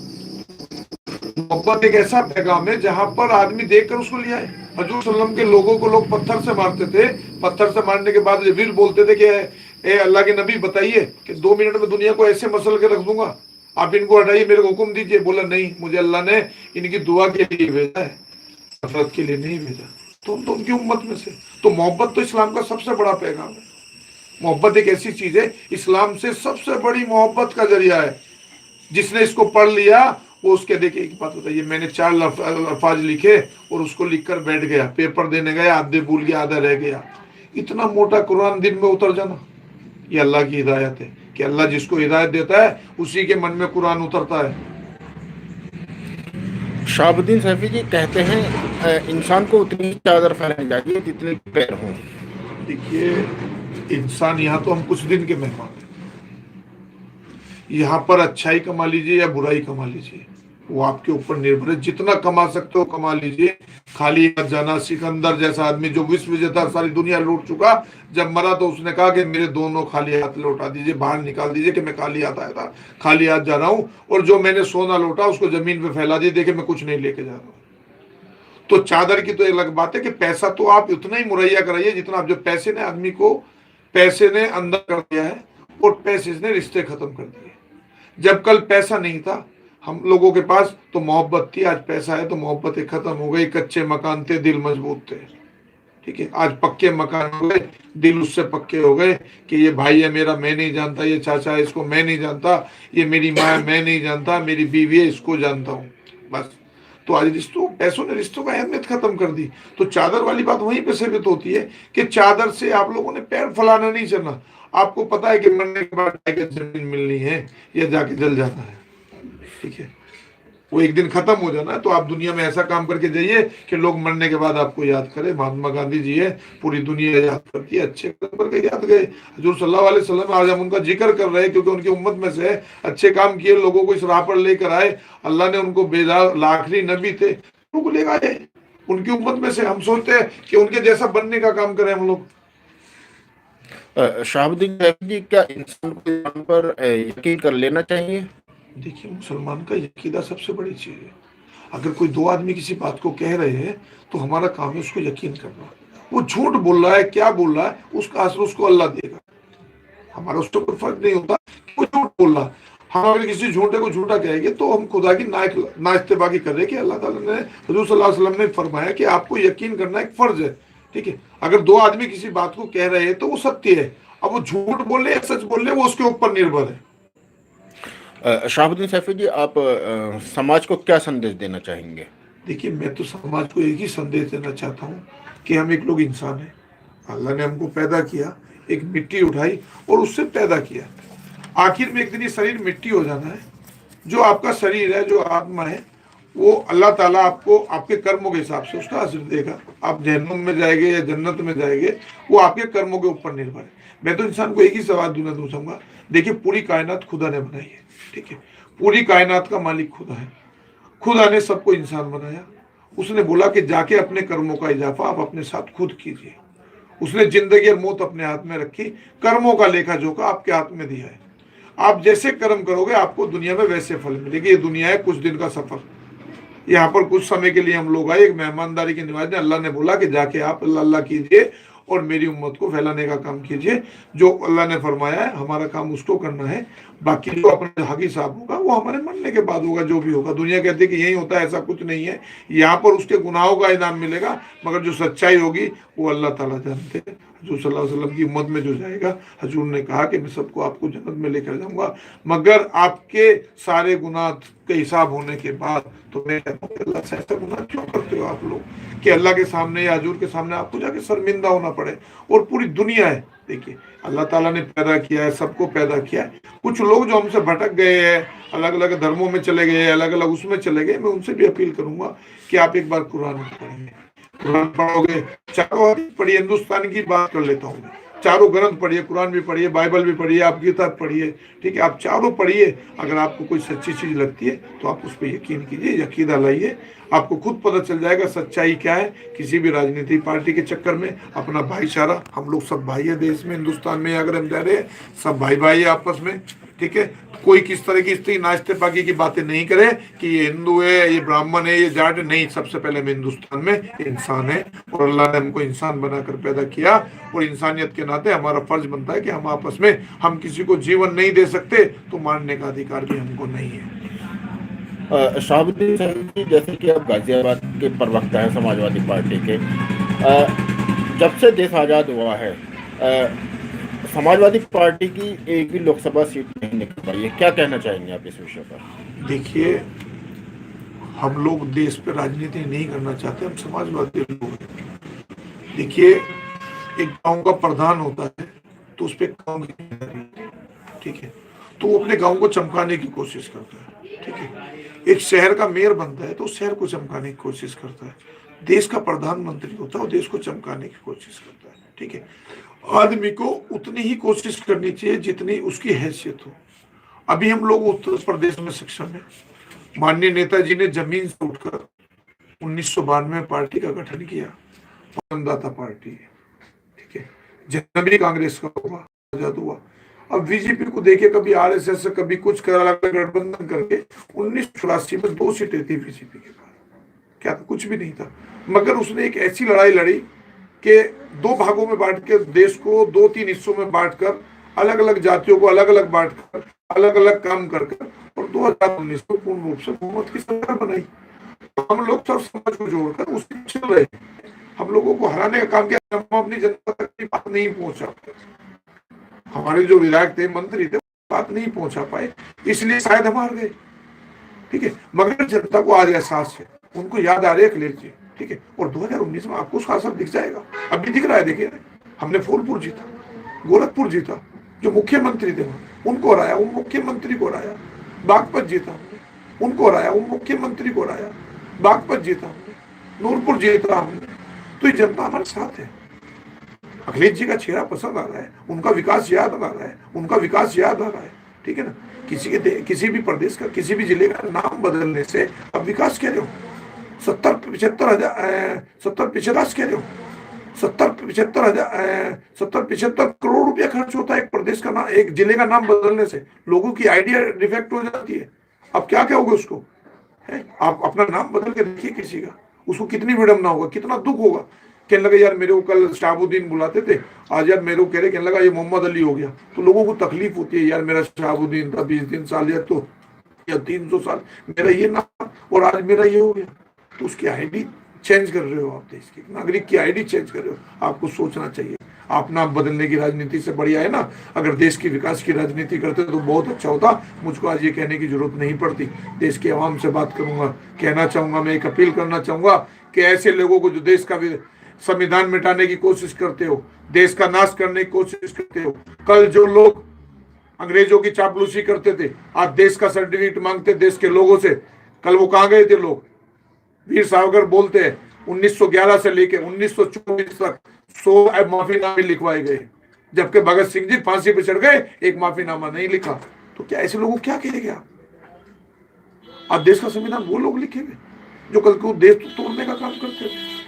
मोहब्बत एक ऐसा पैगाम है जहां पर आदमी देखकर उसको ले आए। हजूर सल्लम के लोगों को लोग पत्थर से मारते थे, पत्थर से मारने के बाद जिब्रील बोलते थे कि ए अल्लाह के नबी बताइए कि 2 मिनट में दुनिया को ऐसे मसल के रख दूंगा, आप इनको हटाइए, मेरे को हुक्म दीजिए। बोला नहीं, मुझे अल्लाह ने इनकी दुआ के लिए भेजा है। नफरत के लिए नहीं भेजा। तो हम तो उनकी उम्मत में से। तो मोहब्बत तो इस्लाम का सबसे बड़ा पैगाम है। मोहब्बत एक ऐसी चीज है, इस्लाम से सबसे बड़ी मोहब्बत का जरिया है। जिसने इसको पढ़ लिया वो उसके, देखिए एक बात बताइए, मैंने 4 अल्फाज लिखे और उसको लिखकर बैठ गया, पेपर देने गया, आधे भूल गया, आधा रह गया। इतना मोटा कुरान दिन में उतर जाना, ये अल्लाह की हिदायत है कि अल्लाह जिसको हिदायत देता है उसी के मन में कुरान उतरता है। शहाबुद्दीन सैफी जी कहते हैं इंसान को उतनी चादर फैलानी चाहिए जितने पैर हों। देखिए, इंसान, यहाँ तो हम कुछ दिन के मेहमान हैं। यहाँ पर अच्छाई कमा लीजिए या बुराई कमा लीजिए, वो आपके ऊपर निर्भर है। जितना कमा सकते हो कमा लीजिए, खाली हाथ जाना। सिकंदर जैसा आदमी जो विश्व विजेता, सारी दुनिया लूट चुका, जब मरा तो उसने कहा कि मेरे दोनों खाली हाथ लौटा दीजिए, बाहर निकाल दीजिए कि मैं खाली हाथ आया था, खाली हाथ जा रहा हूँ, और जो मैंने सोना लौटा उसको जमीन पे फैला दीजिए, देखे मैं कुछ नहीं लेके जा रहा हूँ। तो चादर की तो एक अलग बात है कि पैसा तो आप उतना ही मुहैया कराइए जितना आप, जो पैसे ने आदमी को, पैसे ने अंदर कर दिया है और पैसे ने रिश्ते खत्म कर दिए। जब कल पैसा नहीं था हम लोगों के पास तो मोहब्बत थी, आज पैसा है तो मोहब्बतें खत्म हो गई। कच्चे मकान थे, दिल मजबूत थे, ठीक है, आज पक्के मकान हो गए, दिल उससे पक्के हो गए कि ये भाई है मेरा, मैं नहीं जानता, ये चाचा है इसको मैं नहीं जानता, ये मेरी माँ है मैं नहीं जानता, मेरी बीवी है इसको जानता हूँ, बस। तो आज रिश्तों, पैसों ने रिश्तों का अहमियत खत्म कर दी। तो चादर वाली बात वहीं पे साबित होती है कि चादर से आप लोगों ने पैर फैलाना नहीं चलना। आपको पता है कि मरने के बाद जमीन मिलनी है या जाके जल जाना है, ठीक है, वो एक दिन खत्म हो जाना है। तो आप दुनिया में ऐसा काम करके जाइए कि लोग मरने के बाद आपको याद करें। महात्मा गांधी जी है, पूरी दुनिया याद करती है, अच्छे काम करके याद गए। हजूर सल्लल्लाहु अलैहि वसल्लम, आज हम उनका जिक्र कर रहे हैं क्योंकि उनकी उम्मत में से अच्छे काम किए, लोगों को इस राह पर लेकर आए। अल्लाह ने उनको भेजा, आखिरी नबी थे, उनको ले आए उनकी उम्मत में से। हम सोचते हैं कि उनके जैसा बनने का काम करें हम लोग। शहाबुद्दीन सैफी जी, क्या इंसान को ईमान पर यकीन कर लेना चाहिए? देखिए, मुसलमान का यकीदा सबसे बड़ी चीज है। अगर कोई दो आदमी किसी बात को कह रहे हैं तो हमारा काम है उसको यकीन करना। वो झूठ बोल रहा है, क्या बोल रहा है, उसका असर उसको अल्लाह देगा। हमारा उसके ऊपर फर्क नहीं होता कि वो झूठ बोल रहा। हम अगर किसी झूठे को झूठा कहेंगे तो हम खुदा की नाइस्तेबागी कर रहे हैं कि अल्लाह ताला ने, हजूर सल्लल्लाहु अलैहि वसल्लम ने फरमाया कि आपको यकीन करना एक फर्ज है, ठीक है। अगर दो आदमी किसी बात को कह रहे हैं तो वो सत्य है। अब वो झूठ बोल रहे हैं, सच बोल रहे हैं, वो उसके ऊपर निर्भर है। शहाबुद्दीन सैफी जी, आप समाज को क्या संदेश देना चाहेंगे? देखिए, मैं तो समाज को एक ही संदेश देना चाहता हूँ कि हम एक लोग इंसान हैं। अल्लाह ने हमको पैदा किया, एक मिट्टी उठाई और उससे पैदा किया। आखिर में एक दिन ये शरीर मिट्टी हो जाना है। जो आपका शरीर है, जो आत्मा है, वो अल्लाह ताला आपको आपके कर्मों के हिसाब से उसका असर देगा। आप जहन्नुम में जाएंगे या जन्नत में जाएंगे, वो आपके कर्मों के ऊपर निर्भर है। मैं तो इंसान को एक ही सवाल दूंगा दूंगा, देखिए पूरी कायनात खुदा ने बनाई है, ठीक है, पूरी कायनात का मालिक खुदा है। खुदा ने सबको इंसान बनाया। उसने बोला कि जाके अपने कर्मों का इजाफा आप अपने साथ खुद कीजिए। उसने जिंदगी और मौत अपने हाथ में रखी, कर्मों का लेखा जोखा आपके हाथ में दिया है। आप जैसे कर्म करोगे आपको दुनिया में वैसे फल मिलेगी। ये दुनिया है कुछ दिन का सफर। यहाँ पर कुछ समय के लिए हम लोग आए, एक मेहमानदारी के निवाज में अल्लाह ने बोला कि जाके आप अल्लाह कीजिए और मेरी उम्मत को फैलाने का काम कीजिए। जो अल्लाह ने फरमाया है हमारा काम उसको करना है। बाकी जो अपने हकी साहब होगा वो हमारे मरने के बाद होगा, जो भी होगा। दुनिया कहती है कि यही होता है, ऐसा कुछ नहीं है। यहाँ पर उसके गुनाहों का इनाम मिलेगा, मगर जो सच्चाई होगी वो अल्लाह ताला जानते हैं। हजूर सल्लल्लाहु अलैहि वसल्लम की उम्मत में जो जाएगा, हजूर ने कहा कि मैं सबको आपको जन्नत में लेकर जाऊंगा, मगर आपके सारे गुनाह के हिसाब होने के बाद। तो मैं कहता हूँ अल्लाह से ऐसा गुनाह क्यों करते हो आप लोग कि अल्लाह के सामने या हजूर के सामने आपको जाके शर्मिंदा होना पड़े। और पूरी दुनिया है, देखिए अल्लाह ताला ने पैदा किया है, सबको पैदा किया है। कुछ लोग जो हमसे भटक गए हैं, अलग अलग धर्मों में चले गए, अलग अलग उसमें चले गए, मैं उनसे भी अपील करूंगा कि आप एक बार कुरान पढ़ेंगे, कुरान पढ़ोगे, चारों पढ़िए। हिंदुस्तान की बात कर लेता हूँ, चारों ग्रंथ पढ़िए, कुरान भी पढ़िए, बाइबल भी पढ़िए, आप गीता पढ़िए, ठीक है, आप चारों पढ़िए। अगर आपको कोई सच्ची चीज लगती है तो आप उस पर यकीन कीजिए, यकीदा लाइए, आपको खुद पता चल जाएगा सच्चाई क्या है। किसी भी राजनीतिक पार्टी के चक्कर में अपना भाईचारा, हम लोग सब भाई है देश में, हिंदुस्तान में अगर हम जा रहे हैं, सब भाई भाई है आपस में, ठीक है। कोई किस तरह की स्त्री नाचते पाकी की बातें नहीं करे कि ये हिंदू है, ये ब्राह्मण है, ये जाट है, नहीं। सबसे पहले मैं हिंदुस्तान में इंसान है और अल्लाह ने हमको इंसान बनाकर पैदा किया। और इंसानियत के नाते हमारा फर्ज बनता है कि हम आपस में, हम किसी को जीवन नहीं दे सकते तो मारने का अधिकार भी हमको नहीं है। शहाबुद्दीन सैयदी, जैसे कि आप गाजियाबाद के प्रवक्ता हैं समाजवादी पार्टी के, जब से देश आज़ाद हुआ है समाजवादी पार्टी की एक भी लोकसभा सीट नहीं निकल पाई है, क्या कहना चाहेंगे आप इस विषय पर? देखिए, हम लोग देश पे राजनीति नहीं करना चाहते, हम समाजवादी लोग हैं। देखिए, एक गांव का प्रधान होता है तो उस पर गांव की जिम्मेदारी होती है, ठीक है, तो वो अपने गांव को चमकाने की कोशिश करता है, ठीक है। एक शहर का मेयर बनता है तो उस शहर को चमकाने की कोशिश करता है। देश का प्रधानमंत्री होता है वो देश को चमकाने की कोशिश करता है, ठीक है। आदमी को उतनी ही कोशिश करनी चाहिए जितनी उसकी हैसियत हो। अभी हम लोग उत्तर प्रदेश में सक्षम है। माननीय नेताजी ने जमीन से उठकर 1992 में पार्टी का गठन किया, मतदाता पार्टी है, ठीक है। जन्म भी कांग्रेस का हुआ, आजाद हुआ। अब बीजेपी को देखिए, कभी आरएसएस से, कभी कुछ कर अलग गठबंधन करके 1984 में 2 सीटें थी बीजेपी के पास, क्या था? कुछ भी नहीं था। मगर उसने एक ऐसी लड़ाई लड़ी कि 2 भागों में बांट के देश को 2-3 हिस्सों में बांटकर, अलग अलग जातियों को अलग अलग बांटकर, अलग अलग काम कर और 2019 में पूर्ण रूप से बहुमत की सरकार बनाई। हम लोग सब समाज को जोड़कर उसमें चल रहे हैं। हम लोगों को हराने का काम किया, हम अपनी जनता तक बात नहीं पहुंचा। हमारे जो विधायक थे, मंत्री थे, बात नहीं पहुंचा पाए, इसलिए शायद हम हार गए, ठीक है। मगर जनता को आज एहसास है, उनको याद आ रही है क्लियर जी, ठीक है। और 2019 में आपको उसका असर दिख जाएगा। अभी दिख रहा है, देखिए, हमने फूलपुर जीता, गोरखपुर जीता, जो मुख्यमंत्री थे उनको हराया, उन मुख्यमंत्री को हराया। बागपत जीता हमने, उनको हराया, उन मुख्यमंत्री को हराया। बागपत जीता हमने, नूरपुर जीता हमने। तो ये जनता हमारे साथ है। अखिलेश जी का चेहरा पसंद आ रहा है, उनका विकास याद आ रहा है, उनका विकास याद आ रहा है, ठीक है ना। किसी भी प्रदेश का, किसी भी जिले का नाम बदलने से अब विकास कह रहे हो, 70-75 कह रहे हो, 70-75 करोड़ रुपया खर्च होता है एक प्रदेश का नाम, एक जिले का नाम बदलने से। लोगों की आइडिया डिफेक्ट हो जाती है। अब क्या कहोगे उसको? है, आप अपना नाम बदल के देखिए किसी का, उसको कितनी विडम्बना होगा, कितना दुख होगा। कहने लगा यार मेरे को कल शहाबुद्दीन बुलाते थे, आज यार मेरे को कह रहे, कहने लगा ये मोहम्मद अली हो गया। तो लोगों को तकलीफ होती है, यार मेरा शहाबुद्दीन था 20 साल या 300 साल, मेरा ये नाम, और आज मेरा ये हो गया। तो उसकी आईडी चेंज कर रहे हो आप, देश के नागरिक की आईडी चेंज कर रहे हो। आपको सोचना चाहिए। आप नाम बदलने की राजनीति से बढ़िया है ना, अगर देश की विकास की राजनीति करते तो बहुत अच्छा होता। मुझको आज ये कहने की जरूरत नहीं पड़ती। देश के आवाम से बात करूंगा, कहना चाहूंगा, मैं एक अपील करना चाहूंगा कि ऐसे लोगों को जो देश का संविधान मिटाने की कोशिश करते हो, देश का नाश करने की कोशिश करते हो, कल जो लोग अंग्रेजों की चापलूसी करते थे, आज देश का सर्टिफिकेट मांगते देश के लोगों से, कल वो कहां गए थे लोग? वीर सावरकर बोलते हैं 1911 से लेकर 1924 तक 100 माफीनामे लिखवाए गए, जबकि भगत सिंह जी फांसी पर चढ़ गए, एक माफीनामा नहीं लिखा। तो क्या ऐसे लोगों को क्या कहेंगे आप? आज देश का संविधान वो लोग लिखेंगे जो कल को देश तोड़ने का काम करते थे,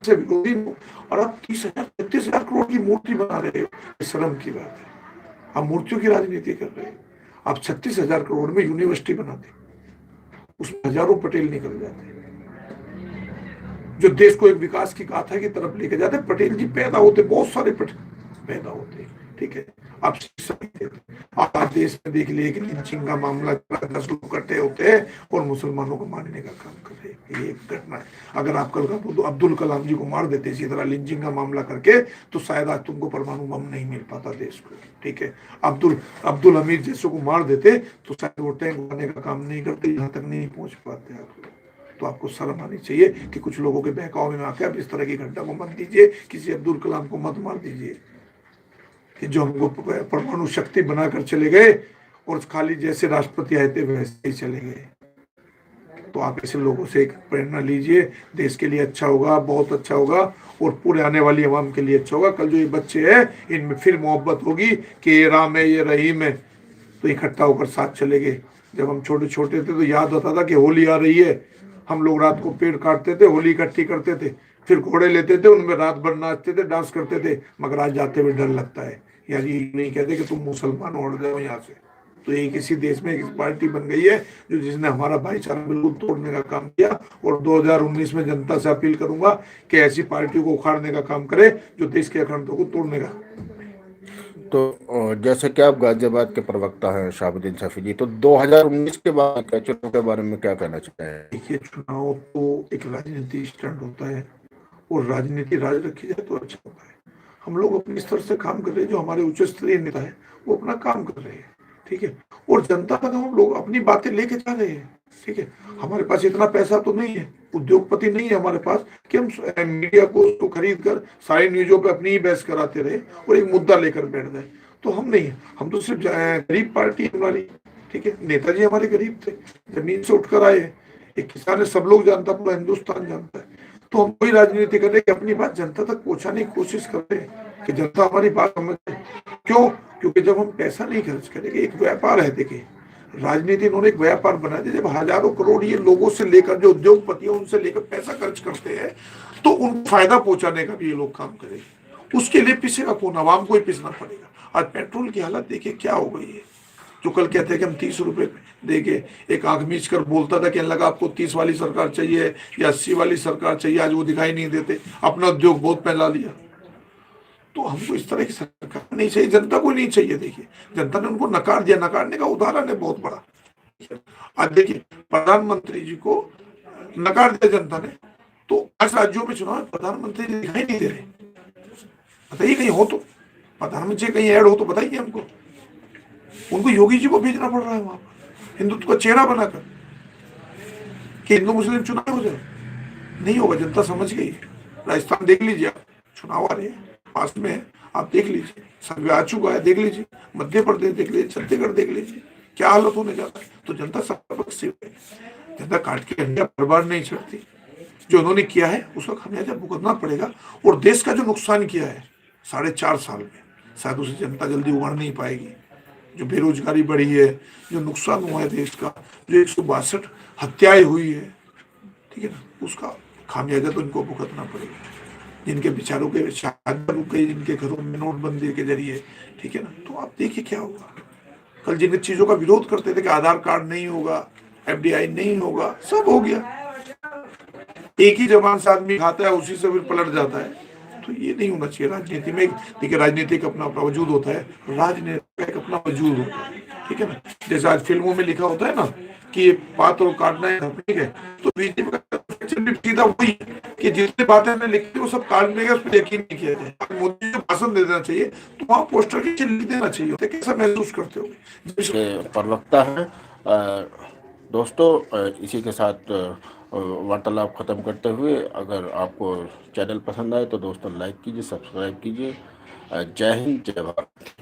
विरोधी। और आप 30,000-33,000 करोड़ की मूर्ति बना रहे हो, शर्म की बात है। आप मूर्तियों की राजनीति कर रहे हैं। आप 36,000 करोड़ में यूनिवर्सिटी बनाते, उसमें हजारों पटेल निकल जाते, जो देश को एक विकास की गाथा की तरफ लेके जाते। पटेल जी पैदा होते, बहुत सारे पटेल पैदा होते, ठीक है। आप आज देश में देख लिए कि लिंचिंग का मामला 10 लोग इकट्ठे होते हैं और मुसलमानों को मारने का काम कर रहे हैं। ये एक घटना है। अगर आप कल का अब्दुल कलाम जी को मार देते इसी तरह लिंचिंग का मामला करके, तो शायद आज तुमको परमाणु बम नहीं मिल पाता देश को, ठीक है। अब्दुल हमीद जैसे को मार देते तो शायद वो टैंक उड़ाने का काम नहीं करते, यहाँ तक नहीं पहुंच पाते आप लोग। तो आपको शर्म आनी चाहिए कि कुछ लोगों के बहकावे में आकर आप इस तरह की घटना को मत दीजिए। किसी अब्दुल कलाम को मत मार दीजिए कि जो हमको परमाणु शक्ति बनाकर चले गए और खाली जैसे राष्ट्रपति आए थे वैसे ही चले गए। तो आप ऐसे लोगों से एक प्रेरणा लीजिए, देश के लिए अच्छा होगा, बहुत अच्छा होगा, और पूरे आने वाली आवाम के लिए अच्छा होगा। कल जो ये बच्चे हैं इनमें फिर मोहब्बत होगी कि ये राम है, ये रहीम है, तो इकट्ठा होकर साथ चले गए। जब हम छोटे छोटे थे तो याद होता था कि होली आ रही है, हम लोग रात को पेड़ काटते थे, होली इकट्ठी करते थे, फिर घोड़े लेते थे, उनमें रात भर नाचते थे, डांस करते थे। मगर आज जाते हुए डर लगता है, यार ये नहीं कहते कि तुम मुसलमान उड़ जाओ यहाँ से। तो ये किसी देश में एक पार्टी बन गई है जो जिसने हमारा भाईचारा बिल्कुल तोड़ने का काम किया। और 2019 में जनता से अपील करूंगा कि ऐसी पार्टियों को उखाड़ने का काम करे जो देश के अखंडता को तोड़ने का तो जैसे कि आप गाजियाबाद के प्रवक्ता हैं शाहबुद्दीन सैफी जी, तो 2019 के बाद के चुनाव के बारे में क्या कहना चाहते हैं? देखिए, चुनाव तो एक राजनीति स्टंट होता है और राजनीति राज रखी जाए तो अच्छा होता है। हम लोग अपने स्तर से काम कर रहे हैं, जो हमारे उच्च स्तरीय नेता है वो अपना काम कर रहे हैं, ठीक है। और जनता तक हम लोग अपनी बातें लेके जा रहे हैं, ठीक है। हमारे पास इतना पैसा तो नहीं है, उद्योगपति नहीं है हमारे पास कि हम मीडिया को उसको खरीद कर सारी न्यूजों पे अपनी ही बहस कराते रहे और एक मुद्दा लेकर बैठ गए। तो हम नहीं है, हम तो सिर्फ गरीब पार्टी है हमारी, ठीक है। नेताजी हमारे गरीब थे, जमीन से उठकर आए। एक किसान है, सब लोग जानता, पूरा हिंदुस्तान जानता है। तो हम कोई राजनीति कर रहे कि अपनी बात जनता तक पहुंचाने की कोशिश करते हैं कि जनता हमारी बात समझे। क्यों? क्योंकि जब हम पैसा नहीं खर्च करेंगे, एक व्यापार है, देखिए राजनीति इन्होंने एक व्यापार बना दिया। जब हजारों करोड़ ये लोगों से लेकर, जो उद्योगपति है उनसे लेकर पैसा खर्च करते हैं, तो उनको फायदा पहुंचाने का भी ये लोग काम करेंगे। उसके लिए पिसेगा कौन? आवाम को ही पिसना पड़ेगा। आज पेट्रोल की हालत देखिए क्या हो गई है। जो कल कहते हैं कि हम 30 रुपए देंगे, एक आंख मीच कर बोलता था, कहने लगा आपको 30 वाली सरकार चाहिए या 80 वाली सरकार चाहिए, आज वो दिखाई नहीं देते, अपना उद्योग बहुत फैला लिया। तो हमको इस तरह की सरकार नहीं चाहिए, जनता को नहीं चाहिए। देखिए, जनता ने उनको नकार दिया, नकारने का उदाहरण है बहुत बड़ा। आज देखिए, प्रधानमंत्री जी को नकार दिया जनता ने, तो 5 राज्यों में चुनाव, प्रधानमंत्री दिखाई नहीं दे रहे। बताइए, कहीं हो तो प्रधानमंत्री कहीं ऐड हो तो बताइए हमको। उनको योगी जी को भेजना पड़ रहा है वहां पर हिंदुत्व का चेहरा बनाकर कि हिंदू मुस्लिम चुनाव हो जाए। नहीं होगा, जनता समझ गई। राजस्थान देख लीजिए आप, चुनाव आ रहे हैं, पास में है, आप देख लीजिए, सर्वे आ चुका है, देख लीजिए। मध्य प्रदेश देख लीजिए, छत्तीसगढ़ देख लीजिए, क्या हालत होने जा रहा है। तो जनता सबक से जनता काट के हंडिया बर्बाद नहीं छड़ती। जो उन्होंने किया है उसका खामियाजा भुगतना पड़ेगा। और देश का जो नुकसान किया है 4.5 साल में, शायद उसे जनता जल्दी उगाड़ नहीं पाएगी। जो बेरोजगारी बढ़ी है, जो नुकसान हुआ है देश का, जो 162 हत्याएं हुई है, ठीक है ना, उसका खामियाजा तो इनको भुगतना पड़ेगा। जिनके बेचारों के शादी रुक गई, जिनके घरों में नोटबंदी के जरिए, ठीक है ना। तो आप देखिए क्या होगा। कल जिन चीजों का विरोध करते थे कि आधार कार्ड नहीं होगा, FDI नहीं होगा, सब हो गया। एक ही जबान से आदमी खाता है, उसी से फिर पलट जाता है। तो ये नहीं होना चाहिए राजनीति में। देखिए, राजनीति का अपना अपना वजूद होता है, राजनीति का अपना वजूद होता है, ठीक है ना। जैसे आज फिल्मों में लिखा होता है ना कि ये पात्र को काटना है, ठीक है। तो बीजेपी का सीधा वही है कि जितनी बातें हमने लिखी वो सब काटने का, उस पर यकीन नहीं किया जाए। मोदी को भाषण दे देना चाहिए तो वहाँ पोस्टर के लिख देना चाहिए। तो कैसा महसूस करते हो? प्रवक्ता है दोस्तों, इसी के साथ वार्तालाप ख़त्म करते हुए, अगर आपको चैनल पसंद आए तो दोस्तों लाइक कीजिए, सब्सक्राइब कीजिए। जय हिंद, जय भारत।